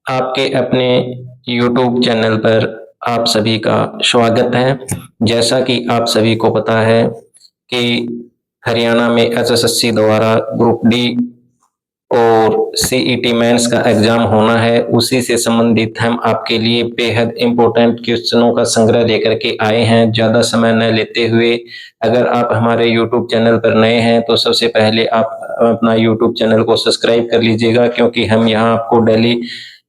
आपके अपने YouTube channel पर आप सभी का स्वागत है। जैसा कि आप सभी को पता है कि हरियाणा में एसएससी द्वारा ग्रुप डी और सीईटी मेंस का एग्जाम होना है, उसी से संबंधित हम आपके लिए बेहद इम्पोर्टेंट क्वेश्चनों का संग्रह लेकर के आए हैं। ज़्यादा समय न लेते हुए, अगर आप हमारे यूट्यूब चैनल पर नए हैं तो सबसे पहले आप अपना यूट्यूब चैनल को सब्सक्राइब कर लीजिएगा, क्योंकि हम यहाँ आपको डेली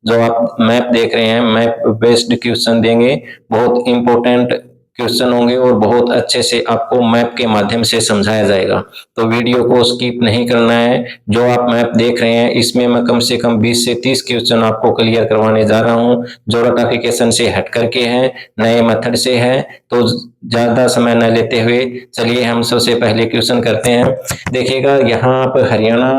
जो आप मैप देख रहे हैं, मैप बेस्ड क्वेश्चन देंगे। बहुत इंपॉर्टेंट क्वेश्चन होंगे और बहुत अच्छे से आपको मैप के माध्यम से समझाया जाएगा। तो वीडियो को स्किप नहीं करना है। जो आप मैप देख रहे हैं, इसमें मैं कम से कम 20 से 30 क्वेश्चन आपको क्लियर करवाने जा रहा हूँ, जो रटाफिकेशन से हट करके हैं, नए मेथड से है। तो ज्यादा समय न लेते हुए चलिए हम सबसे पहले क्वेश्चन करते हैं। देखिएगा, यहाँ आप हरियाणा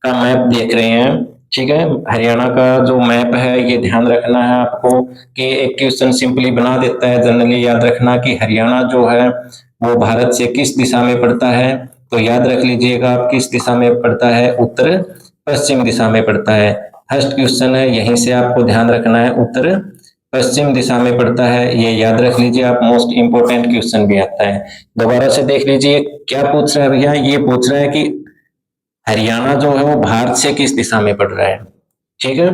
का मैप देख रहे हैं, ठीक है। हरियाणा का जो मैप है, ये ध्यान रखना है आपको कि एक क्वेश्चन सिंपली बना देता है। जनरली याद रखना कि हरियाणा जो है वो भारत से किस दिशा में पड़ता है। तो याद रख लीजिएगा, आप किस दिशा में पड़ता है, उत्तर पश्चिम दिशा में पड़ता है। फर्स्ट क्वेश्चन है, यहीं से आपको ध्यान रखना है, उत्तर पश्चिम दिशा में पड़ता है, ये याद रख लीजिए आप। मोस्ट इंपोर्टेंट क्वेश्चन भी आता है। दोबारा से देख लीजिए क्या पूछ रहा है भैया, ये पूछ रहा है कि हरियाणा जो है वो भारत से किस दिशा में पड़ रहा है, ठीक है।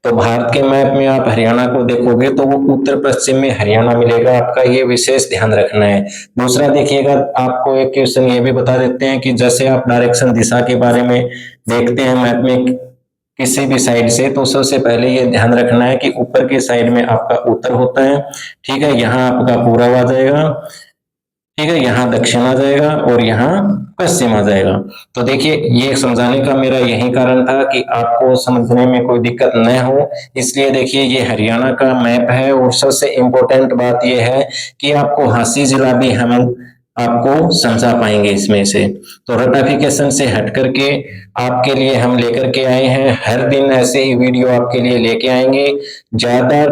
तो भारत के मैप में आप हरियाणा को देखोगे तो वो उत्तर पश्चिम में हरियाणा मिलेगा आपका, ये विशेष ध्यान रखना है। दूसरा देखिएगा, आपको एक क्वेश्चन ये भी बता देते हैं कि जैसे आप डायरेक्शन दिशा के बारे में देखते हैं मैप में किसी भी साइड से, तो सबसे पहले ये ध्यान रखना है कि ऊपर के साइड में आपका उत्तर होता है, ठीक है। यहाँ आपका पूरब आ जाएगा, ठीक है, यहाँ दक्षिण आ जाएगा और यहाँ पश्चिम आ जाएगा। तो देखिए, ये समझाने का मेरा यही कारण था कि आपको समझने में कोई दिक्कत न हो, इसलिए देखिए ये हरियाणा का मैप है। और सबसे इम्पोर्टेंट बात यह है कि आपको हांसी जिला भी हम आपको समझा पाएंगे इसमें से। तो रटाफिकेशन से हट करके आपके लिए हम लेकर के आए हैं, हर दिन ऐसे ही वीडियो आपके लिए लेके आएंगे। ज्यादा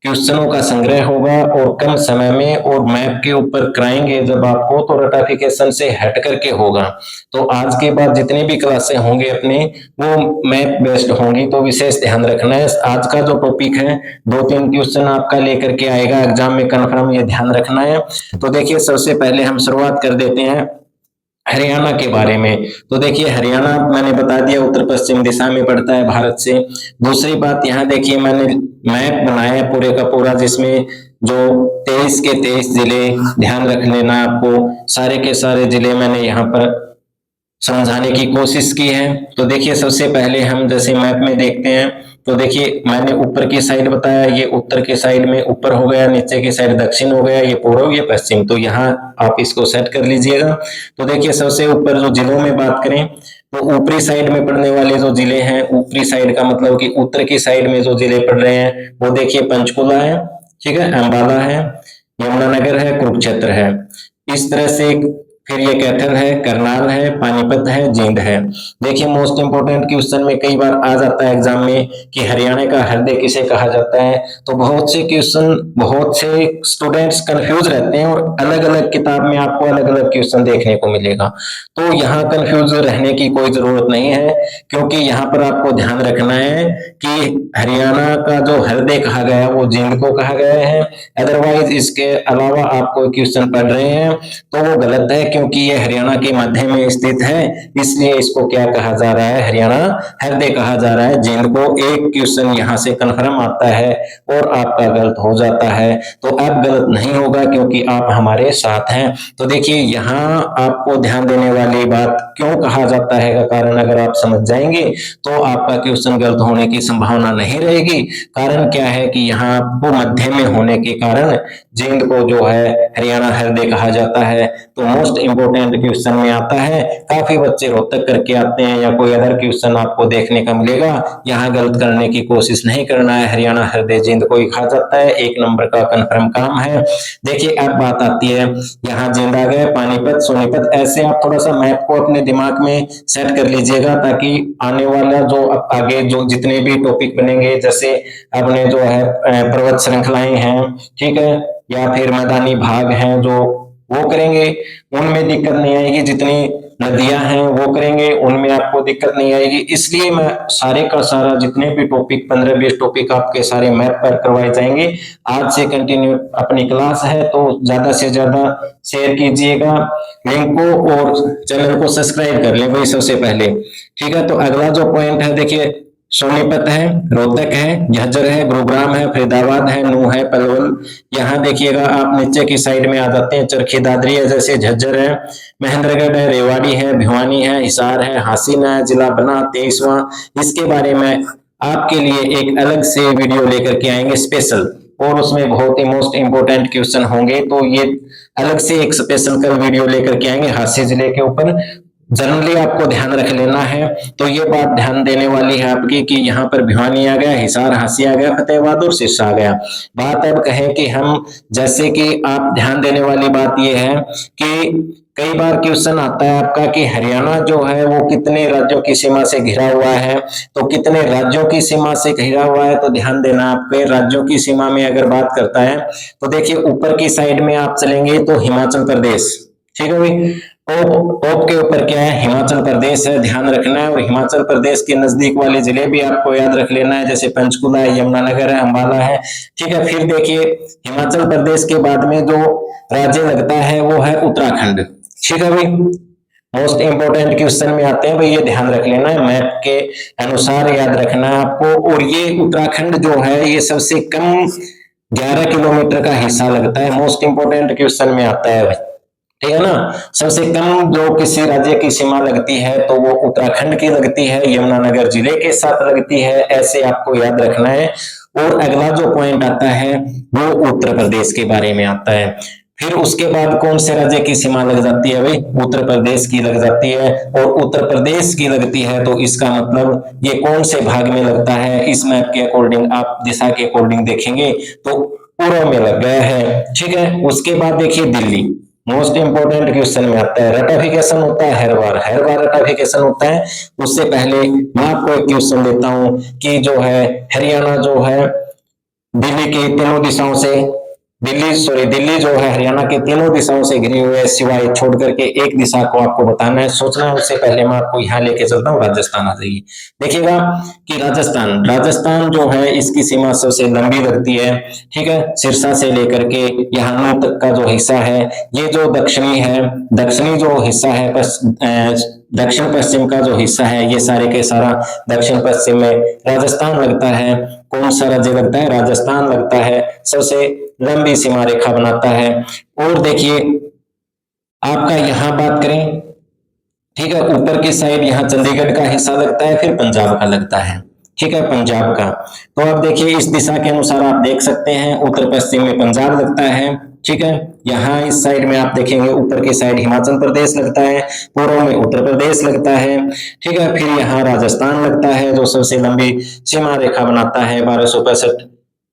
क्वेश्चनों का संग्रह होगा और कम समय में, और मैप के ऊपर कराएंगे जब आपको, तो रटाफिकेशन से हट करके होगा। तो आज के बाद जितनी भी क्लासें होंगी अपनी, वो मैप बेस्ड होंगी। तो विशेष ध्यान रखना है, आज का जो टॉपिक है 2-3 क्वेश्चन आपका लेकर के आएगा एग्जाम में कन्फर्म, ये ध्यान रखना है। तो देखिए, सबसे पहले हम शुरुआत कर देते हैं हरियाणा के बारे में। तो देखिए, हरियाणा मैंने बता दिया उत्तर पश्चिम दिशा में पड़ता है भारत से। दूसरी बात, यहाँ देखिए मैंने मैप बनाया है पूरे का पूरा, जिसमें जो 23 के 23 जिले, ध्यान रख लेना आपको, सारे के सारे जिले मैंने यहाँ पर समझाने की कोशिश की है। तो देखिए, सबसे पहले हम जैसे मैप में देखते हैं, तो देखिए मैंने ऊपर की साइड बताया, ये उत्तर के साइड में ऊपर हो गया, नीचे की साइड दक्षिण हो गया, ये पूर्व, ये पश्चिम। तो यहाँ आप इसको सेट कर लीजिएगा। तो देखिए, सबसे ऊपर जो जिलों में बात करें, तो ऊपरी साइड में पड़ने वाले जो जिले हैं, ऊपरी साइड का मतलब कि उत्तर की साइड में जो जिले पड़ रहे हैं, वो देखिए पंचकुला है, ठीक है, अंबाला है, यमुनानगर है, कुरुक्षेत्र है। इस तरह से फिर ये कैथल है, करनाल है, पानीपत है, जींद है। देखिए, मोस्ट इंपोर्टेंट क्वेश्चन में कई बार आ जाता है एग्जाम में कि हरियाणा का हृदय किसे कहा जाता है। तो बहुत से क्वेश्चन, बहुत से स्टूडेंट्स कंफ्यूज रहते हैं, और अलग अलग किताब में आपको अलग अलग क्वेश्चन देखने को मिलेगा। तो यहाँ कंफ्यूज रहने की कोई जरूरत नहीं है, क्योंकि यहाँ पर आपको ध्यान रखना है कि हरियाणा का जो हृदय कहा गया वो जींद को कहा गया है। अदरवाइज इसके अलावा आप कोई क्वेश्चन पढ़ रहे हैं तो वो गलत है, क्योंकि ये हरियाणा के मध्य में स्थित है, इसलिए इसको क्या कहा जा रहा है, हरियाणा हृदय कहा जा रहा है जींद को। एक क्वेश्चन यहाँ से कन्फर्म आता है और आपका गलत हो जाता है। तो अब गलत नहीं होगा, क्योंकि आप हमारे साथ हैं। तो देखिए, यहाँ आपको ध्यान देने वाली बात, क्यों कहा जाता है का कारण अगर आप समझ जाएंगे तो आपका क्वेश्चन गलत होने की संभावना नहीं रहेगी। कारण क्या है कि यहाँ वो मध्य में होने के कारण जींद को जो है हरियाणा हृदय कहा जाता है। तो मोस्ट इंपोर्टेंट क्वेश्चन में आता है, काफी बच्चे रोहतक करके आते हैं या कोई अदर क्वेश्चन आपको देखने का मिलेगा, यहाँ गलत करने की कोशिश नहीं करना है। हरियाणा हृदय जींद को ही कहा जाता है, 1 नंबर का कन्फर्म काम है। देखिए, अब बात आती है, यहाँ जींद आ गए, पानीपत, सोनीपत, ऐसे आप थोड़ा सा मैप को अपने दिमाग में सेट कर लीजिएगा, ताकि आने वाला जो आगे जो जितने भी टॉपिक बनेंगे, जैसे अपने जो है पर्वत श्रृंखलाएं हैं, ठीक है, या फिर मैदानी भाग हैं, जो वो करेंगे, उनमें दिक्कत नहीं आएगी। जितनी नदियां हैं वो करेंगे, उनमें आपको दिक्कत नहीं आएगी। इसलिए मैं सारे का सारा जितने भी टॉपिक 15-20 टॉपिक आपके सारे मैप पर करवाए जाएंगे। आज से कंटिन्यू अपनी क्लास है, तो ज्यादा से ज्यादा शेयर कीजिएगा लिंक को और चैनल को सब्सक्राइब कर लें वही सबसे पहले। ठीक है, तो अगला जो पॉइंट है देखिए, सोनीपत है, रोहतक है, झज्जर है, गुरुग्राम है, फरीदाबाद है, नूह है, पलवल। यहाँ देखिएगा आप नीचे की साइड में आ जाते हैं, चरखी दादरी है, जैसे झज्जर है, महेंद्रगढ़ है, रेवाड़ी है, भिवानी है, हिसार है, हासिन है, जिला बना 23वां। इसके बारे में आपके लिए एक अलग से वीडियो लेकर के आएंगे स्पेशल, और उसमें बहुत ही मोस्ट इंपोर्टेंट क्वेश्चन होंगे, तो ये अलग से एक स्पेशल कल वीडियो लेकर के आएंगे हास्य जिले के ऊपर। जनरली आपको ध्यान रख लेना है, तो ये बात ध्यान देने वाली है आपकी कि यहाँ पर भिवानी आ गया, हिसार हांसी आ गया, फतेहाबाद और सिरसा आ गया। बात अब कहें कि हम, जैसे कि आप ध्यान देने वाली बात ये है कि कई बार क्वेश्चन आता है आपका कि हरियाणा जो है वो कितने राज्यों की सीमा से घिरा हुआ है, तो कितने राज्यों की सीमा से घिरा हुआ है, तो ध्यान देना आपके राज्यों की सीमा में अगर बात करता है तो देखिए ऊपर की साइड में आप चलेंगे तो हिमाचल प्रदेश, ठीक है भाई, टॉप के ऊपर क्या है, हिमाचल प्रदेश है, ध्यान रखना है। और हिमाचल प्रदेश के नजदीक वाले जिले भी आपको याद रख लेना है, जैसे पंचकुला है, यमुनानगर है, अंबाला है। ठीक है, फिर देखिए हिमाचल प्रदेश के बाद में जो राज्य लगता है वो है उत्तराखंड। ठीक है भाई, मोस्ट इंपोर्टेंट क्वेश्चन में आते हैं भाई, ये ध्यान रख लेना है, मैप के अनुसार याद रखना है आपको। और ये उत्तराखंड जो है ये सबसे कम 11 किलोमीटर का हिस्सा लगता है, मोस्ट इंपोर्टेंट क्वेश्चन में आता है भाई, ठीक है ना। सबसे कम जो किसी राज्य की सीमा लगती है तो वो उत्तराखंड की लगती है, यमुनानगर जिले के साथ लगती है, ऐसे आपको याद रखना है। और अगला जो पॉइंट आता है वो उत्तर प्रदेश के बारे में आता है। फिर उसके बाद कौन से राज्य की सीमा लग जाती है भाई, उत्तर प्रदेश की लग जाती है। और उत्तर प्रदेश की लगती है तो इसका मतलब ये कौन से भाग में लगता है, इस मैप के अकॉर्डिंग आप दिशा के अकॉर्डिंग देखेंगे तो पूर्व में लग गया है। ठीक है, उसके बाद देखिए दिल्ली, मोस्ट इंपोर्टेंट क्वेश्चन में आता है, रटाफिकेशन होता है हर बार रटाफिकेशन होता है। उससे पहले मैं आपको एक क्वेश्चन देता हूं कि जो है हरियाणा जो है दिल्ली की तीनों दिशाओं से, दिल्ली जो है हरियाणा के तीनों दिशाओं से घिरी हुई है, सिवाय छोड़ करके एक दिशा को आपको बताना है, सोचना है। उससे पहले मैं आपको यहाँ लेके चलता हूँ, राजस्थान आ जाइए। देखिएगा कि राजस्थान जो है इसकी सीमा सबसे लंबी लगती है। ठीक है, सिरसा से लेकर के यहाँ तक का जो हिस्सा है, ये जो दक्षिणी जो हिस्सा है, दक्षिण पश्चिम का जो हिस्सा है, ये सारे के सारा दक्षिण पश्चिम में राजस्थान लगता है। कौन सा राज्य लगता है, राजस्थान लगता है, सबसे लंबी सीमा रेखा बनाता है। और देखिए आपका यहां बात करें, ठीक है, ऊपर की साइड यहाँ चंडीगढ़ का हिस्सा लगता है, फिर पंजाब का लगता है। ठीक है, पंजाब का, तो आप देखिए इस दिशा के अनुसार आप देख सकते हैं, उत्तर पश्चिम में पंजाब लगता है। ठीक है, यहाँ इस साइड में आप देखेंगे ऊपर की साइड हिमाचल प्रदेश लगता है, पूर्व में उत्तर प्रदेश लगता है। ठीक है, फिर यहाँ राजस्थान लगता है जो सबसे लंबी सीमा रेखा बनाता है, 1265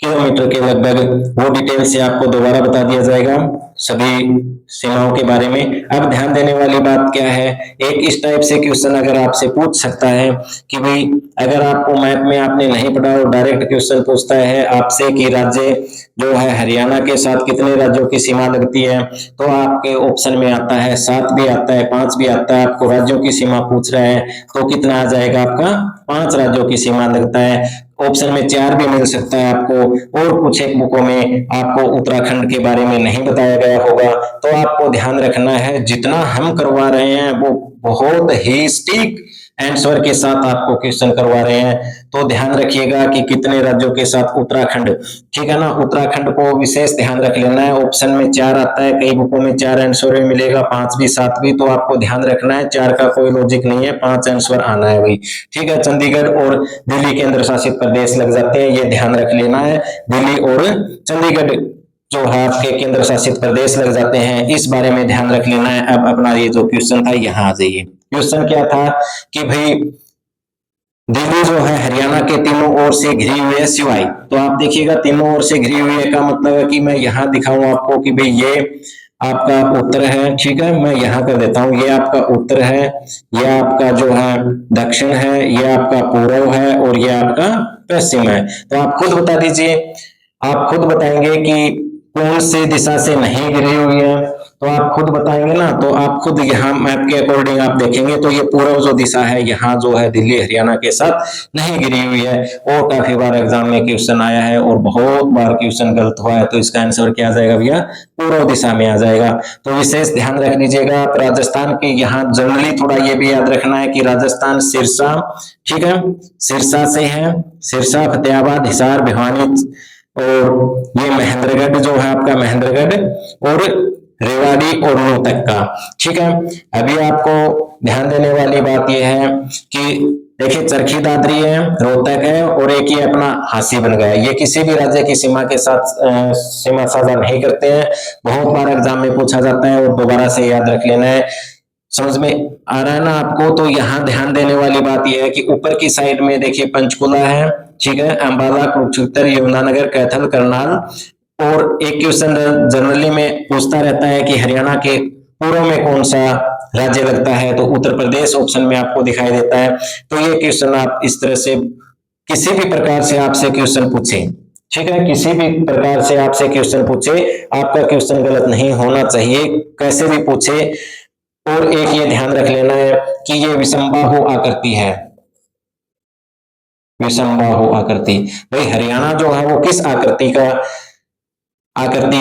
किलोमीटर के लगभग। वो डिटेल से आपको दोबारा बता दिया जाएगा सभी सीमाओं के बारे में। अब ध्यान देने वाली बात क्या है, एक इस टाइप से क्वेश्चन अगर आपसे पूछ सकता है कि भाई अगर आपको मैप में आपने नहीं पढ़ा और डायरेक्ट क्वेश्चन पूछता है आपसे कि राज्य जो है हरियाणा के साथ कितने राज्यों की सीमा लगती है, तो आपके ऑप्शन में आता है 7 भी आता है, 5 भी आता है। आपको राज्यों की सीमा पूछ रहा है तो कितना आ जाएगा आपका, 5 राज्यों की सीमा लगता है। ऑप्शन में 4 भी मिल सकता है आपको, और कुछ एक बुकों में आपको उत्तराखंड के बारे में नहीं बताया गया होगा। तो आपको ध्यान रखना है जितना हम करवा रहे हैं वो बहुत ही सटीक आंसर के साथ आपको क्वेश्चन करवा रहे हैं। तो ध्यान रखिएगा कि कितने राज्यों के साथ उत्तराखंड, ठीक है ना, उत्तराखंड को विशेष ध्यान रख लेना है। ऑप्शन में 4 आता है, कई बुकों में 4 आंसर भी मिलेगा, 5 भी 7 भी, तो आपको ध्यान रखना है 4 का कोई लॉजिक नहीं है, 5 आंसर आना है भाई। ठीक है, चंडीगढ़ और दिल्ली केंद्र शासित प्रदेश लग जाते हैं, ये ध्यान रख लेना है। दिल्ली और चंडीगढ़ जो है आपके केंद्र शासित प्रदेश लग जाते हैं, इस बारे में ध्यान रख लेना है। अब अपना ये जो क्वेश्चन था यहाँ आ जाइए। क्वेश्चन क्या था कि भाई दिल्ली जो है हरियाणा के तीनों ओर से घिरी हुई है सिवाय, तो आप देखिएगा तीनों ओर से घिरी हुई है का मतलब है कि मैं यहाँ दिखाऊं आपको कि भाई ये आपका उत्तर है। ठीक है, मैं यहाँ कर देता हूँ, ये आपका उत्तर है, ये आपका जो है दक्षिण है, ये आपका पूर्व है और ये आपका पश्चिम है। तो आप खुद बता दीजिए, आप खुद बताएंगे कि कौन सी दिशा से नहीं घिरी हुई है। तो आप खुद बताएंगे ना, तो आप खुद यहाँ मैप के अकॉर्डिंग आप देखेंगे तो ये पूर्व जो दिशा है यहाँ जो है दिल्ली हरियाणा के साथ नहीं गिरी हुई है। और काफी बार एग्जाम में क्वेश्चन आया है और बहुत बार क्वेश्चन गलत हुआ है, तो इसका आंसर क्या आ जाएगा भैया, पूर्व दिशा में आ जाएगा। तो विशेष ध्यान रख लीजिएगा। राजस्थान के यहाँ जनरली थोड़ा ये भी याद रखना है कि राजस्थान सिरसा, ठीक है, सिरसा से है, सिरसा, फतेहाबाद, हिसार, भिवानी और ये महेंद्रगढ़ जो है आपका, महेंद्रगढ़ और रेवाड़ी और रोहतक का, ठीक है। अभी आपको ध्यान देने वाली बात यह है कि देखिए चरखी दादरी है, रोहतक है और एक ही अपना हांसी बन गया। ये किसी भी राज्य की सीमा के साथ सीमा साझा नहीं करते हैं। बहुत बार एग्जाम में पूछा जाता है और दोबारा से याद रख लेना है। समझ में आ रहा है ना आपको? तो यहाँ ध्यान देने वाली बात यह है कि ऊपर की साइड में देखिए पंचकुला है, ठीक है, अंबाला, कुरुक्षेत्र, यमुनानगर, कैथल, करनाल। और एक क्वेश्चन जनरली में पूछता रहता है कि हरियाणा के पूर्व में कौन सा राज्य लगता है, तो उत्तर प्रदेश ऑप्शन में आपको दिखाई देता है। तो ये क्वेश्चन आप इस तरह से किसी भी प्रकार से आपसे क्वेश्चन पूछे, ठीक है, किसी भी प्रकार से आपसे क्वेश्चन पूछे, आपका क्वेश्चन गलत नहीं होना चाहिए, कैसे भी पूछे। और एक ये ध्यान रख लेना है कि ये विषमबाहु आकृति है, विषमबाहु आकृति। भाई हरियाणा जो है वो किस आकृति का आकृति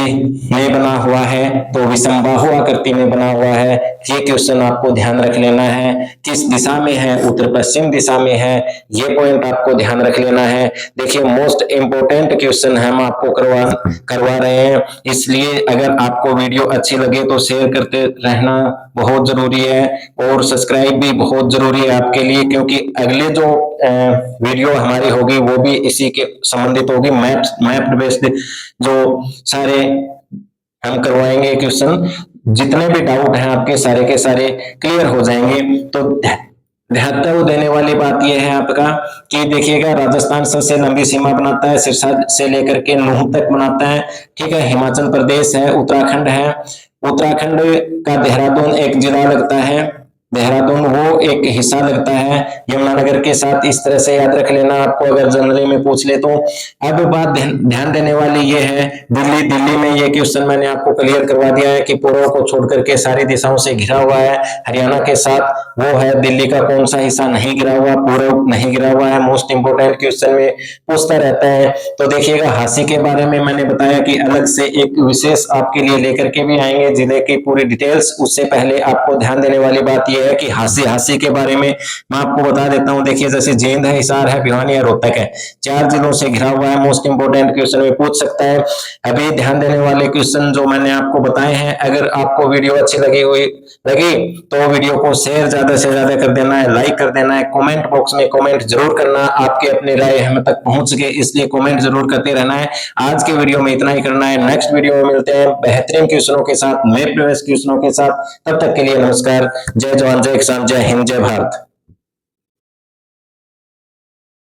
में बना हुआ है, तो विषमबाहु आकृति में बना हुआ है। ये क्वेश्चन आपको ध्यान रख लेना है। किस दिशा में है, उत्तर पश्चिम दिशा में है, ये पॉइंट आपको ध्यान रख लेना है। देखिए मोस्ट इंपोर्टेंट क्वेश्चन हम आपको करवा रहे हैं, इसलिए अगर आपको वीडियो अच्छी लगे तो शेयर करते रहना बहुत जरूरी है और सब्सक्राइब भी बहुत जरूरी है आपके लिए, क्योंकि अगले जो वीडियो हमारी होगी वो भी इसी के संबंधित होगी। मैप बेस्ड जो सारे हम करवाएंगे क्वेश्चन, जितने भी डाउट हैं आपके सारे के सारे क्लियर हो जाएंगे। तो ध्यान देने वाली बात यह है आपका कि देखिएगा राजस्थान सबसे लंबी सीमा बनाता है, सिरसा से लेकर के नूह तक बनाता है, ठीक है। हिमाचल प्रदेश है, उत्तराखंड है, उत्तराखंड का देहरादून एक जिला लगता है, देहरादून वो एक हिस्सा लगता है यमुनानगर के साथ। इस तरह से याद रख लेना आपको अगर जनरली में पूछ ले तो। अब बात ध्यान देने वाली ये है दिल्ली, दिल्ली में ये क्वेश्चन मैंने आपको क्लियर करवा दिया है कि पूर्व को छोड़ करके सारी दिशाओं से घिरा हुआ है हरियाणा के साथ, वो है दिल्ली का कौन सा हिस्सा नहीं घिरा हुआ, पूर्व नहीं घिरा हुआ है। मोस्ट इंपोर्टेंट क्वेश्चन में पूछता रहता है। तो देखिएगा हांसी के बारे में मैंने बताया कि अलग से एक विशेष आपके लिए लेकर के भी आएंगे जिले की पूरी डिटेल्स। उससे पहले आपको ध्यान देने वाली बात यह है कि हांसी के बारे में मैं आपको बता देता हूं। देखिए जैसे जींद है, हिसार है, भिवानी है, रोहतक है, 4 जिलों से घिरा हुआ है। मोस्ट इंपोर्टेंट क्वेश्चन में पूछ सकता है। अभी ध्यान देने वाले क्वेश्चन जो मैंने आपको बताए हैं, अगर आपको वीडियो अच्छी लगी तो वीडियो को शेयर ज्यादा से ज्यादा कर देना है, लाइक कर देना है, कमेंट बॉक्स में कमेंट जरूर करना, आपके अपनी राय हम तक पहुंच सके इसलिए कमेंट जरूर करते रहना है। आज के वीडियो में इतना ही करना है। नेक्स्ट वीडियो में मिलते हैं बेहतरीन क्वेश्चनों के साथ, मैप बेस्ड क्वेश्चनों के साथ। तब तक के लिए नमस्कार। जय जवान, जय किसान, जय हिंद, जय भारत।